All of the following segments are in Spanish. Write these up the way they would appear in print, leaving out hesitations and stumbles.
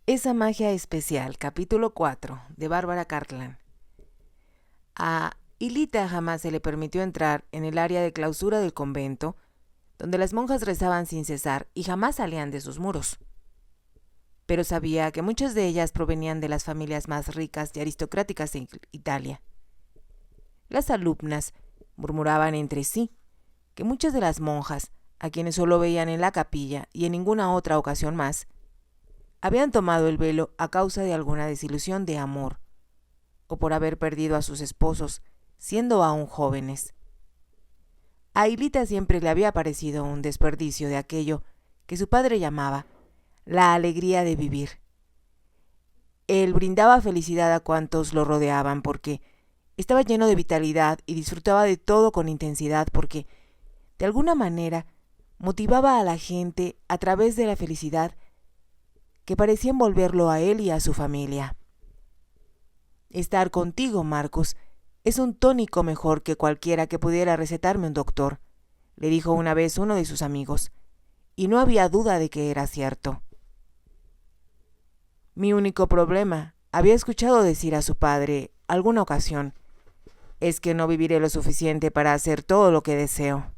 Esa magia especial, capítulo 4, de Bárbara Cartland. A Hilita jamás se le permitió entrar en el área de clausura del convento, donde las monjas rezaban sin cesar y jamás salían de sus muros. Pero sabía que muchas de ellas provenían de las familias más ricas y aristocráticas de Italia. Las alumnas murmuraban entre sí que muchas de las monjas, a quienes solo veían en la capilla y en ninguna otra ocasión más, habían tomado el velo a causa de alguna desilusión de amor, o por haber perdido a sus esposos, siendo aún jóvenes. A Hilita siempre le había parecido un desperdicio de aquello que su padre llamaba la alegría de vivir. Él brindaba felicidad a cuantos lo rodeaban porque estaba lleno de vitalidad y disfrutaba de todo con intensidad porque, de alguna manera, motivaba a la gente a través de la felicidad que parecía envolverlo a él y a su familia. Estar contigo, Marcos, es un tónico mejor que cualquiera que pudiera recetarme un doctor, le dijo una vez uno de sus amigos, y no había duda de que era cierto. Mi único problema, había escuchado decir a su padre alguna ocasión, es que no viviré lo suficiente para hacer todo lo que deseo.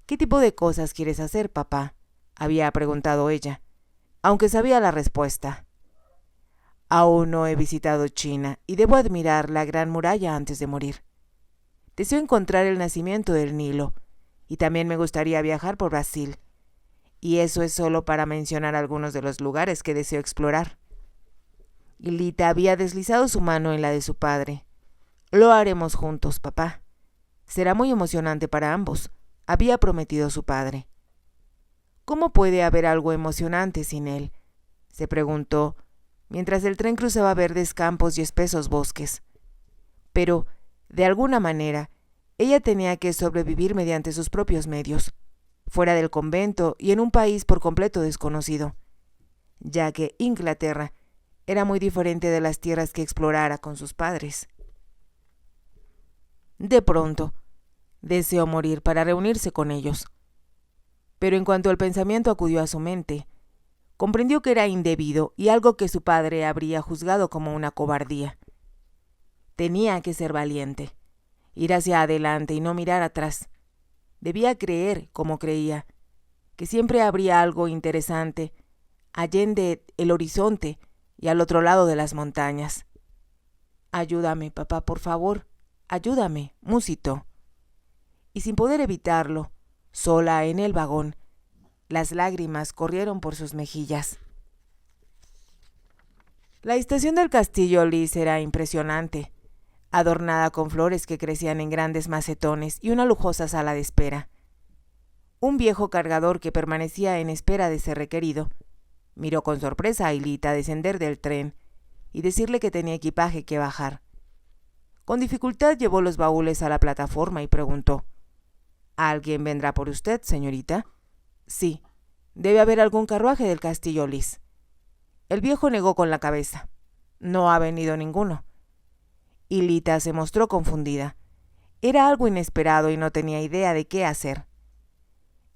¿Qué tipo de cosas quieres hacer, papá?, había preguntado ella, aunque sabía la respuesta. Aún no he visitado China y debo admirar la Gran Muralla antes de morir. Deseo encontrar el nacimiento del Nilo y también me gustaría viajar por Brasil. Y eso es solo para mencionar algunos de los lugares que deseo explorar. Hilita había deslizado su mano en la de su padre. Lo haremos juntos, papá. Será muy emocionante para ambos, había prometido su padre. ¿Cómo puede haber algo emocionante sin él?, se preguntó, mientras el tren cruzaba verdes campos y espesos bosques. Pero, de alguna manera, ella tenía que sobrevivir mediante sus propios medios, fuera del convento y en un país por completo desconocido, ya que Inglaterra era muy diferente de las tierras que explorara con sus padres. De pronto, deseó morir para reunirse con ellos. Pero en cuanto el pensamiento acudió a su mente, comprendió que era indebido y algo que su padre habría juzgado como una cobardía. Tenía que ser valiente, ir hacia adelante y no mirar atrás. Debía creer, como creía, que siempre habría algo interesante allende el horizonte y al otro lado de las montañas. Ayúdame, papá, por favor, ayúdame, musitó. Y sin poder evitarlo, sola en el vagón, las lágrimas corrieron por sus mejillas. La estación del Castillo Lis era impresionante, adornada con flores que crecían en grandes macetones y una lujosa sala de espera. Un viejo cargador que permanecía en espera de ser requerido miró con sorpresa a Hilita descender del tren y decirle que tenía equipaje que bajar. Con dificultad llevó los baúles a la plataforma y preguntó: ¿Alguien vendrá por usted, señorita? Sí, debe haber algún carruaje del Castillo Lis. El viejo negó con la cabeza. No ha venido ninguno. Hilita se mostró confundida. Era algo inesperado y no tenía idea de qué hacer.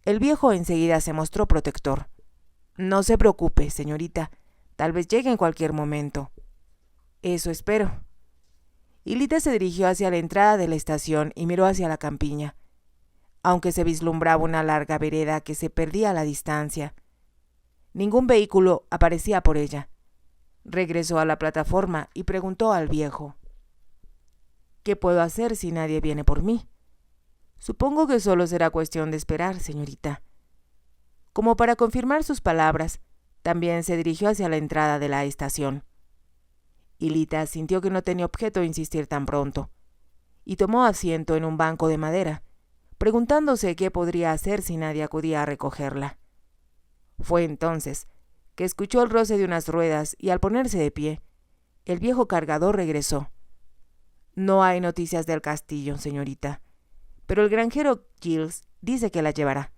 El viejo enseguida se mostró protector. No se preocupe, señorita. Tal vez llegue en cualquier momento. Eso espero. Hilita se dirigió hacia la entrada de la estación y miró hacia la campiña, aunque se vislumbraba una larga vereda que se perdía a la distancia. Ningún vehículo aparecía por ella. Regresó a la plataforma y preguntó al viejo: ¿Qué puedo hacer si nadie viene por mí? Supongo que solo será cuestión de esperar, señorita. Como para confirmar sus palabras, también se dirigió hacia la entrada de la estación. Hilita sintió que no tenía objeto insistir tan pronto, y tomó asiento en un banco de madera, preguntándose qué podría hacer si nadie acudía a recogerla. Fue entonces que escuchó el roce de unas ruedas y al ponerse de pie, el viejo cargador regresó. No hay noticias del castillo, señorita, pero el granjero Giles dice que la llevará,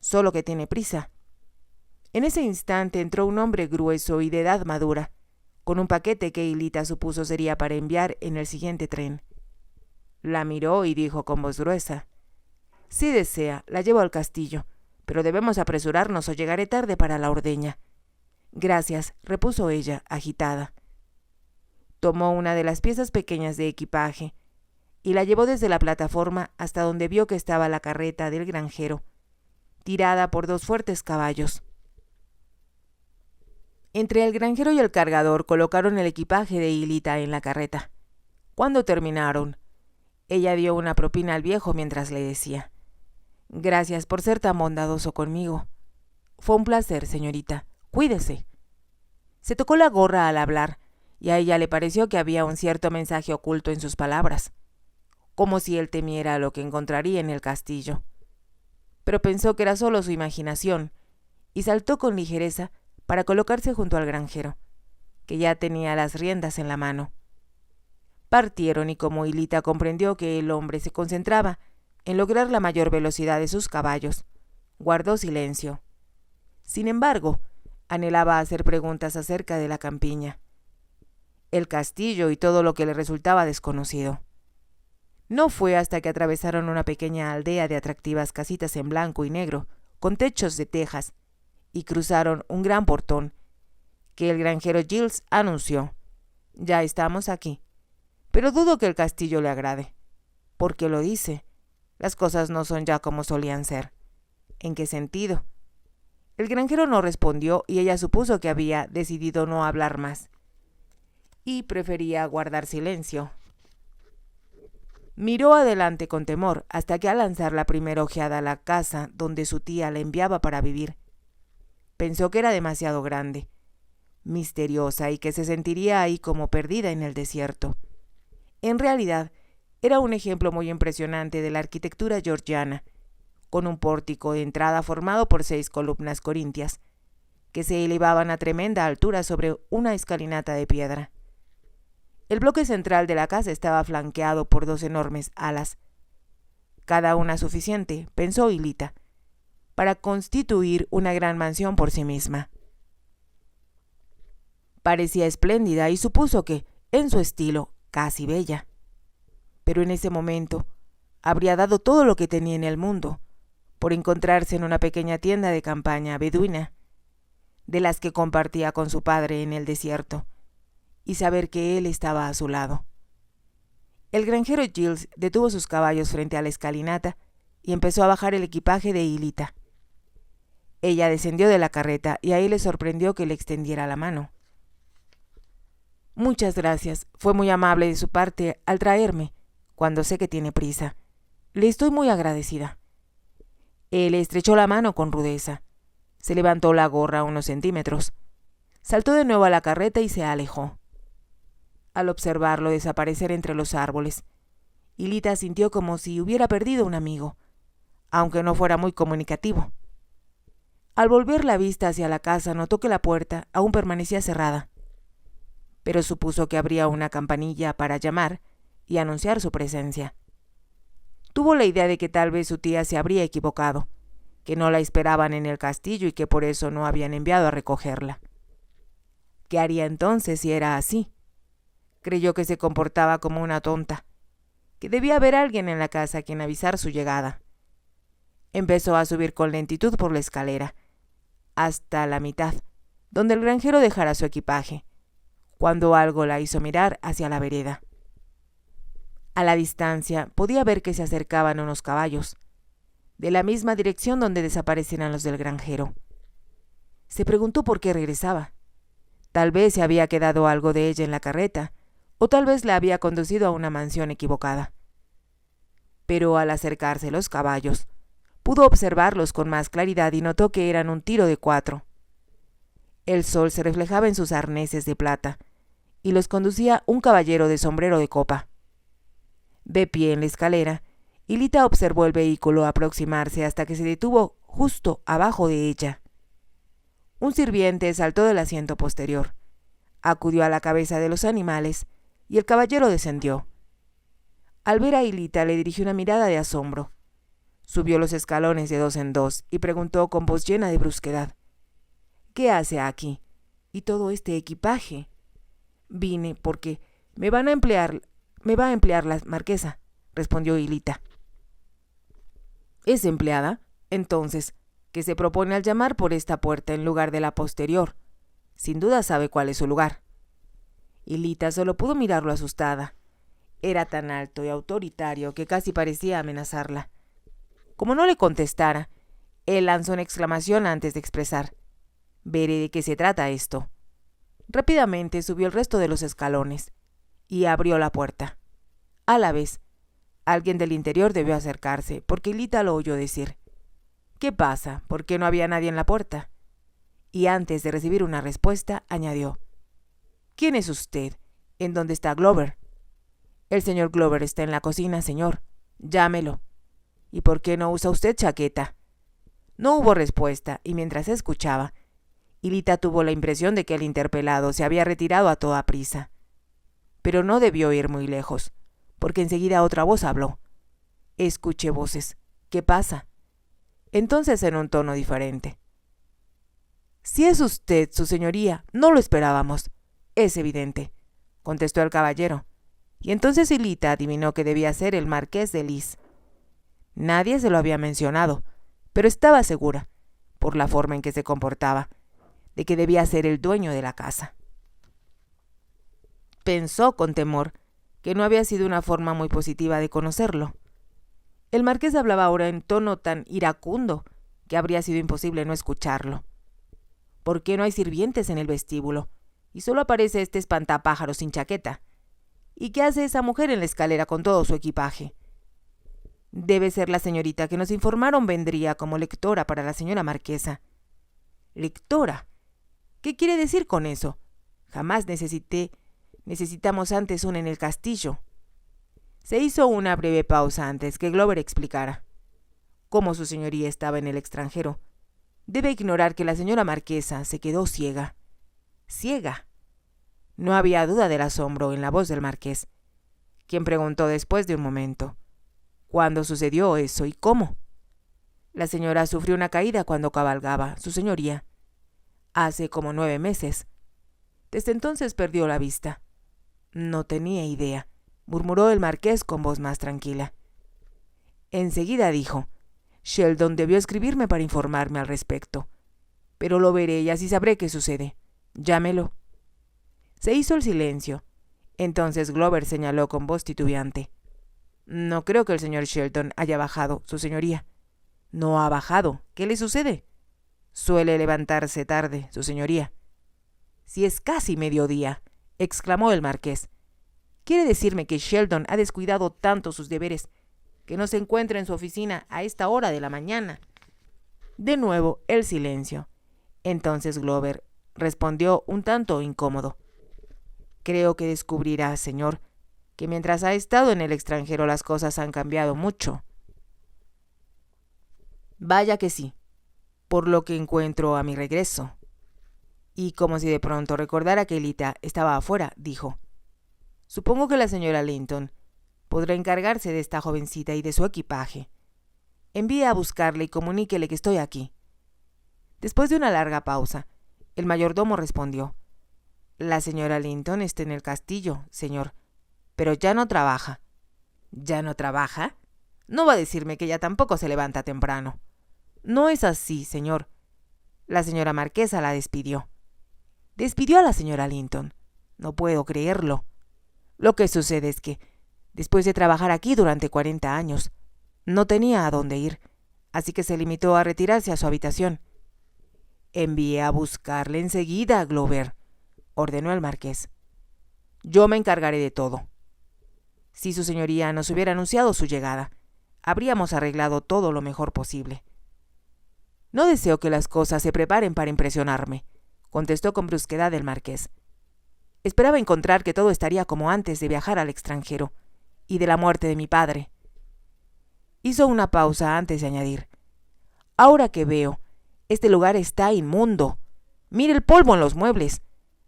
solo que tiene prisa. En ese instante entró un hombre grueso y de edad madura, con un paquete que Hilita supuso sería para enviar en el siguiente tren. La miró y dijo con voz gruesa: Si desea, la llevo al castillo, pero debemos apresurarnos o llegaré tarde para la ordeña. Gracias, repuso ella, agitada. Tomó una de las piezas pequeñas de equipaje y la llevó desde la plataforma hasta donde vio que estaba la carreta del granjero, tirada por 2 fuertes caballos. Entre el granjero y el cargador colocaron el equipaje de Hilita en la carreta. Cuando terminaron, ella dio una propina al viejo mientras le decía: «Gracias por ser tan bondadoso conmigo. Fue un placer, señorita. Cuídese». Se tocó la gorra al hablar, y a ella le pareció que había un cierto mensaje oculto en sus palabras, como si él temiera lo que encontraría en el castillo. Pero pensó que era solo su imaginación, y saltó con ligereza para colocarse junto al granjero, que ya tenía las riendas en la mano. Partieron, y como Hilita comprendió que el hombre se concentraba en lograr la mayor velocidad de sus caballos, guardó silencio. Sin embargo, anhelaba hacer preguntas acerca de la campiña, el castillo y todo lo que le resultaba desconocido. No fue hasta que atravesaron una pequeña aldea de atractivas casitas en blanco y negro, con techos de tejas, y cruzaron un gran portón, que el granjero Giles anunció: «Ya estamos aquí, pero dudo que el castillo le agrade». «¿Por qué lo dice? Las cosas no son ya como solían ser». «¿En qué sentido?». El granjero no respondió y ella supuso que había decidido no hablar más, y prefería guardar silencio. Miró adelante con temor hasta que, al lanzar la primera ojeada a la casa donde su tía la enviaba para vivir, pensó que era demasiado grande, misteriosa, y que se sentiría ahí como perdida en el desierto. En realidad, era un ejemplo muy impresionante de la arquitectura georgiana, con un pórtico de entrada formado por 6 columnas corintias, que se elevaban a tremenda altura sobre una escalinata de piedra. El bloque central de la casa estaba flanqueado por 2 enormes alas, cada una suficiente, pensó Hilita, para constituir una gran mansión por sí misma. Parecía espléndida y supuso que, en su estilo, casi bella. Pero en ese momento habría dado todo lo que tenía en el mundo por encontrarse en una pequeña tienda de campaña beduina, de las que compartía con su padre en el desierto, y saber que él estaba a su lado. El granjero Giles detuvo sus caballos frente a la escalinata y empezó a bajar el equipaje de Hilita. Ella descendió de la carreta y ahí le sorprendió que le extendiera la mano. «Muchas gracias, fue muy amable de su parte al traerme, cuando sé que tiene prisa. Le estoy muy agradecida». Él le estrechó la mano con rudeza. Se levantó la gorra unos centímetros, saltó de nuevo a la carreta y se alejó. Al observarlo desaparecer entre los árboles, Hilita sintió como si hubiera perdido un amigo, aunque no fuera muy comunicativo. Al volver la vista hacia la casa, notó que la puerta aún permanecía cerrada, pero supuso que habría una campanilla para llamar y anunciar su presencia. Tuvo la idea de que tal vez su tía se habría equivocado, que no la esperaban en el castillo y que por eso no habían enviado a recogerla. ¿Qué haría entonces si era así? Creyó que se comportaba como una tonta, que debía haber alguien en la casa a quien avisar su llegada. Empezó a subir con lentitud por la escalera, hasta la mitad, donde el granjero dejara su equipaje, cuando algo la hizo mirar hacia la vereda. A la distancia podía ver que se acercaban unos caballos, de la misma dirección donde desaparecieran los del granjero. Se preguntó por qué regresaba. Tal vez se había quedado algo de ella en la carreta, o tal vez la había conducido a una mansión equivocada. Pero al acercarse los caballos, pudo observarlos con más claridad y notó que eran un tiro de 4. El sol se reflejaba en sus arneses de plata, y los conducía un caballero de sombrero de copa. De pie en la escalera, Hilita observó el vehículo aproximarse hasta que se detuvo justo abajo de ella. Un sirviente saltó del asiento posterior, acudió a la cabeza de los animales y el caballero descendió. Al ver a Hilita le dirigió una mirada de asombro. Subió los escalones de 2 en 2 y preguntó con voz llena de brusquedad: «¿Qué hace aquí? ¿Y todo este equipaje?» «Vine porque me va a emplear la marquesa», respondió Hilita. «¿Es empleada? Entonces, ¿qué se propone al llamar por esta puerta en lugar de la posterior? Sin duda sabe cuál es su lugar. Y Lita solo pudo mirarlo asustada. Era tan alto y autoritario que casi parecía amenazarla. Como no le contestara, él lanzó una exclamación antes de expresar: «Veré de qué se trata esto». Rápidamente subió el resto de los escalones y abrió la puerta. A la vez, alguien del interior debió acercarse, porque Lita lo oyó decir: «¿Qué pasa? ¿Por qué no había nadie en la puerta?». Y antes de recibir una respuesta, añadió: «¿Quién es usted? ¿En dónde está Glover?». «El señor Glover está en la cocina, señor. Llámelo». «¿Y por qué no usa usted chaqueta?». No hubo respuesta, y mientras escuchaba, Lita tuvo la impresión de que el interpelado se había retirado a toda prisa. Pero no debió ir muy lejos, porque enseguida otra voz habló. «Escuché voces. ¿Qué pasa?». Entonces, en un tono diferente: «Si es usted, su señoría, no lo esperábamos. Es evidente», contestó el caballero, y entonces Lita adivinó que debía ser el marqués de Lis. Nadie se lo había mencionado, pero estaba segura, por la forma en que se comportaba, de que debía ser el dueño de la casa. Pensó con temor que no había sido una forma muy positiva de conocerlo. El marqués hablaba ahora en tono tan iracundo que habría sido imposible no escucharlo. «¿Por qué no hay sirvientes en el vestíbulo? Y solo aparece este espantapájaros sin chaqueta. ¿Y qué hace esa mujer en la escalera con todo su equipaje?». «Debe ser la señorita que nos informaron vendría como lectora para la señora marquesa». «¿Lectora? ¿Qué quiere decir con eso? Jamás necesitamos antes una en el castillo». Se hizo una breve pausa antes que Glover explicara. Como su señoría estaba en el extranjero, debe ignorar que la señora marquesa se quedó ciega. ¿Ciega? No había duda del asombro en la voz del marqués, quien preguntó después de un momento: «¿Cuándo sucedió eso y cómo?». «La señora sufrió una caída cuando cabalgaba, su señoría. Hace como 9 meses. Desde entonces perdió la vista». «No tenía idea», murmuró el marqués con voz más tranquila. Enseguida dijo: «Sheldon debió escribirme para informarme al respecto. Pero lo veré y así sabré qué sucede. Llámelo». Se hizo el silencio. Entonces Glover señaló con voz titubeante: «No creo que el señor Sheldon haya bajado, su señoría». «¿No ha bajado? ¿Qué le sucede?». «Suele levantarse tarde, su señoría». «Si es casi mediodía», exclamó el marqués. «¿Quiere decirme que Sheldon ha descuidado tanto sus deberes que no se encuentra en su oficina a esta hora de la mañana?». De nuevo el silencio. Entonces Glover respondió un tanto incómodo: «Creo que descubrirá, señor, que mientras ha estado en el extranjero las cosas han cambiado mucho». «Vaya que sí, por lo que encuentro a mi regreso». Y como si de pronto recordara que Lita estaba afuera, dijo: «Supongo que la señora Linton podrá encargarse de esta jovencita y de su equipaje. Envíe a buscarle y comuníquele que estoy aquí». Después de una larga pausa, el mayordomo respondió: «La señora Linton está en el castillo, señor, pero ya no trabaja». «¿Ya no trabaja? No va a decirme que ella tampoco se levanta temprano». «No es así, señor. La señora marquesa la despidió». «¿Despidió a la señora Linton? No puedo creerlo. Lo que sucede es que, después de trabajar aquí durante 40 años, no tenía a dónde ir, así que se limitó a retirarse a su habitación». «Envíe a buscarle enseguida, Glover», ordenó el marqués. «Yo me encargaré de todo. Si su señoría nos hubiera anunciado su llegada, habríamos arreglado todo lo mejor posible». «No deseo que las cosas se preparen para impresionarme», contestó con brusquedad el marqués. «Esperaba encontrar que todo estaría como antes de viajar al extranjero y de la muerte de mi padre». Hizo una pausa antes de añadir: «Ahora que veo, este lugar está inmundo. Mire el polvo en los muebles.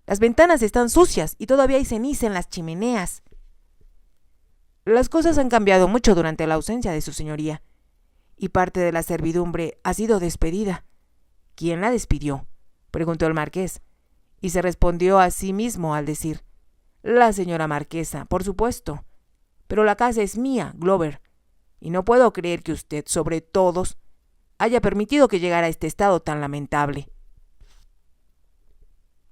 Las ventanas están sucias y todavía hay ceniza en las chimeneas». «Las cosas han cambiado mucho durante la ausencia de su señoría, y parte de la servidumbre ha sido despedida». «¿Quién la despidió?», preguntó el marqués, y se respondió a sí mismo al decir: «La señora marquesa, por supuesto. Pero la casa es mía, Glover, y no puedo creer que usted, sobre todos, haya permitido que llegara a este estado tan lamentable».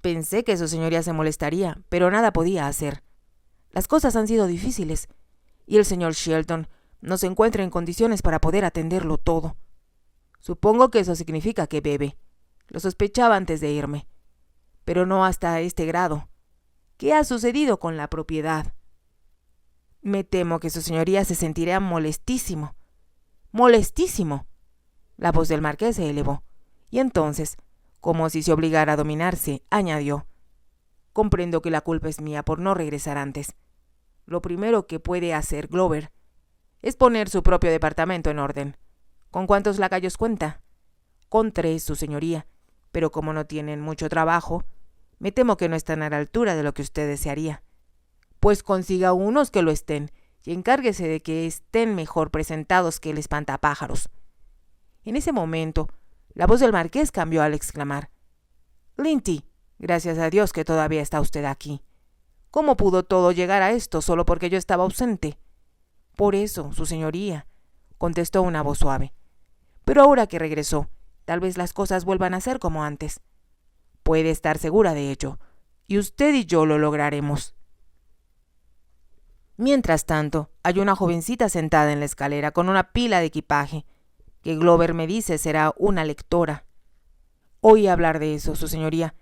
Pensé que su señoría se molestaría, pero nada podía hacer. Las cosas han sido difíciles, y el señor Shelton no se encuentra en condiciones para poder atenderlo todo. Supongo que eso significa que bebe. Lo sospechaba antes de irme, pero no hasta este grado. ¿Qué ha sucedido con la propiedad? Me temo que su señoría se sentirá molestísimo. ¡Molestísimo! La voz del marqués se elevó, y entonces, como si se obligara a dominarse, añadió: comprendo que la culpa es mía por no regresar antes. Lo primero que puede hacer Glover es poner su propio departamento en orden. ¿Con cuántos lacayos cuenta? Con 3, su señoría, pero como no tienen mucho trabajo, me temo que no están a la altura de lo que usted desearía. Pues consiga unos que lo estén, y encárguese de que estén mejor presentados que el espantapájaros. En ese momento, la voz del marqués cambió al exclamar: Linty, gracias a Dios que todavía está usted aquí. ¿Cómo pudo todo llegar a esto solo porque yo estaba ausente? Por eso, su señoría, contestó una voz suave. Pero ahora que regresó, tal vez las cosas vuelvan a ser como antes. Puede estar segura de ello, y usted y yo lo lograremos. Mientras tanto, hay una jovencita sentada en la escalera con una pila de equipaje, que Glover me dice será una lectora. Oí hablar de eso, su señoría,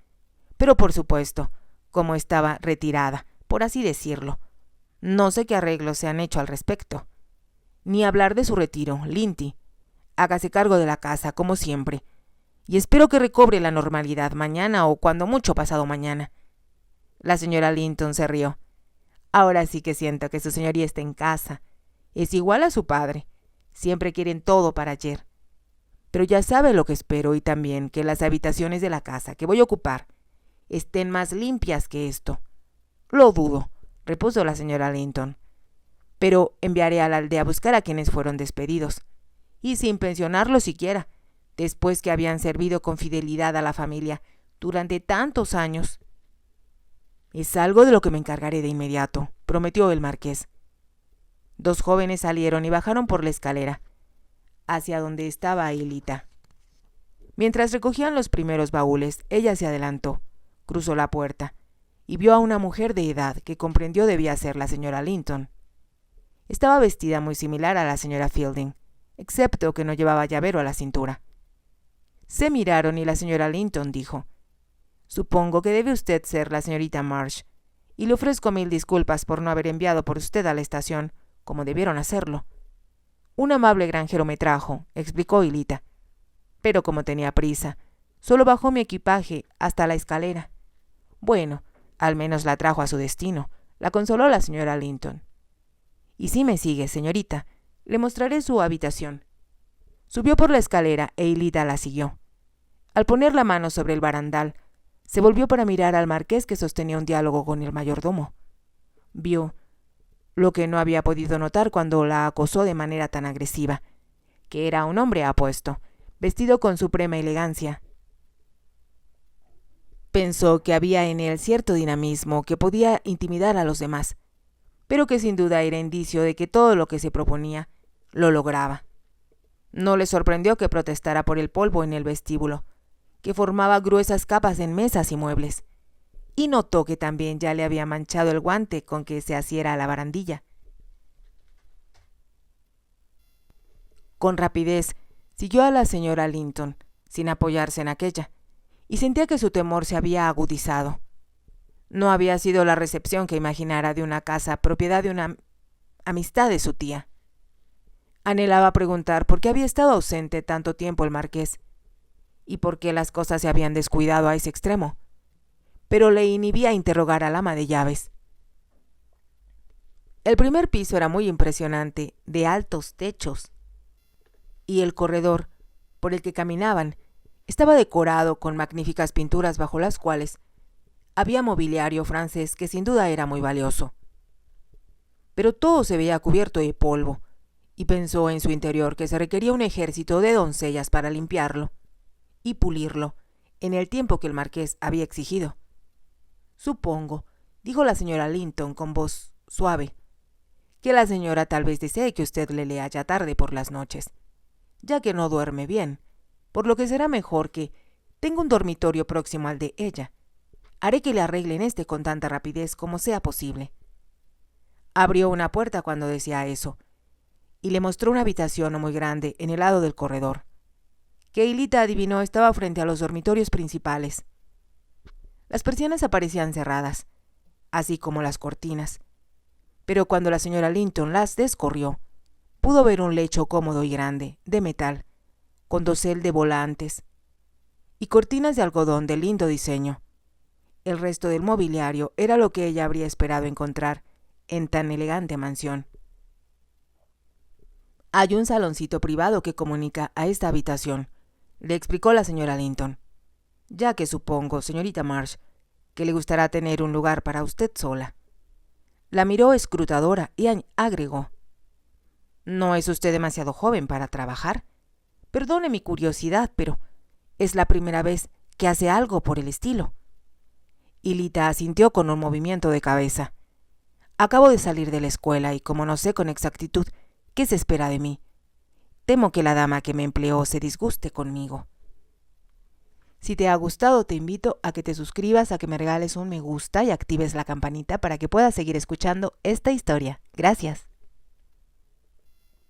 pero por supuesto, como estaba retirada, por así decirlo, no sé qué arreglos se han hecho al respecto. Ni hablar de su retiro, Linty. Hágase cargo de la casa, como siempre, y espero que recobre la normalidad mañana o cuando mucho pasado mañana. La señora Linton se rió. Ahora sí que siento que su señoría está en casa. Es igual a su padre. Siempre quieren todo para ayer. Pero ya sabe lo que espero, y también que las habitaciones de la casa que voy a ocupar estén más limpias que esto. Lo dudo, repuso la señora Linton. Pero enviaré a la aldea a buscar a quienes fueron despedidos, y sin pensionarlos siquiera, después que habían servido con fidelidad a la familia durante tantos años. Es algo de lo que me encargaré de inmediato, prometió el marqués. 2 jóvenes salieron y bajaron por la escalera, hacia donde estaba Aelita. Mientras recogían los primeros baúles, ella se adelantó, cruzó la puerta, y vio a una mujer de edad que comprendió debía ser la señora Linton. Estaba vestida muy similar a la señora Fielding, excepto que no llevaba llavero a la cintura. Se miraron y la señora Linton dijo: «Supongo que debe usted ser la señorita Marsh, y le ofrezco 1000 disculpas por no haber enviado por usted a la estación, como debieron hacerlo. Un amable granjero me trajo», explicó Hilita, «pero como tenía prisa, solo bajó mi equipaje hasta la escalera». «Bueno, al menos la trajo a su destino», la consoló la señora Linton. «Y si me sigue, señorita, le mostraré su habitación». Subió por la escalera e Hilita la siguió. Al poner la mano sobre el barandal, se volvió para mirar al marqués, que sostenía un diálogo con el mayordomo. Vio lo que no había podido notar cuando la acosó de manera tan agresiva, que era un hombre apuesto, vestido con suprema elegancia. Pensó que había en él cierto dinamismo que podía intimidar a los demás, pero que sin duda era indicio de que todo lo que se proponía lo lograba. No le sorprendió que protestara por el polvo en el vestíbulo, que formaba gruesas capas en mesas y muebles, y notó que también ya le había manchado el guante con que se asiera a la barandilla. Con rapidez siguió a la señora Linton, sin apoyarse en aquella, y sentía que su temor se había agudizado. No había sido la recepción que imaginara de una casa propiedad de una amistad de su tía. Anhelaba preguntar por qué había estado ausente tanto tiempo el marqués, y por qué las cosas se habían descuidado a ese extremo, pero le inhibía interrogar al ama de llaves. El primer piso era muy impresionante, de altos techos, y el corredor por el que caminaban estaba decorado con magníficas pinturas bajo las cuales había mobiliario francés que sin duda era muy valioso. Pero todo se veía cubierto de polvo, y pensó en su interior que se requería un ejército de doncellas para limpiarlo y pulirlo en el tiempo que el marqués había exigido. «Supongo», dijo la señora Linton con voz suave, «que la señora tal vez desee que usted le lea ya tarde por las noches, ya que no duerme bien, por lo que será mejor que tenga un dormitorio próximo al de ella. Haré que le arreglen con tanta rapidez como sea posible. Abrió una puerta cuando decía eso, y le mostró una habitación no muy grande en el lado del corredor, que Hilita adivinó estaba frente a los dormitorios principales. Las persianas aparecían cerradas, así como las cortinas, pero cuando la señora Linton las descorrió, pudo ver un lecho cómodo y grande, de metal, con dosel de volantes y cortinas de algodón de lindo diseño. El resto del mobiliario era lo que ella habría esperado encontrar en tan elegante mansión. Hay un saloncito privado que comunica a esta habitación, le explicó la señora Linton, ya que supongo, señorita March, que le gustará tener un lugar para usted sola. La miró escrutadora y agregó: ¿No es usted demasiado joven para trabajar? Perdone mi curiosidad, pero es la primera vez que hace algo por el estilo. Hilita asintió con un movimiento de cabeza. Acabo de salir de la escuela y como no sé con exactitud qué se espera de mí, temo que la dama que me empleó se disguste conmigo. Si te ha gustado, te invito a que te suscribas, a que me regales un me gusta y actives la campanita para que puedas seguir escuchando esta historia. Gracias.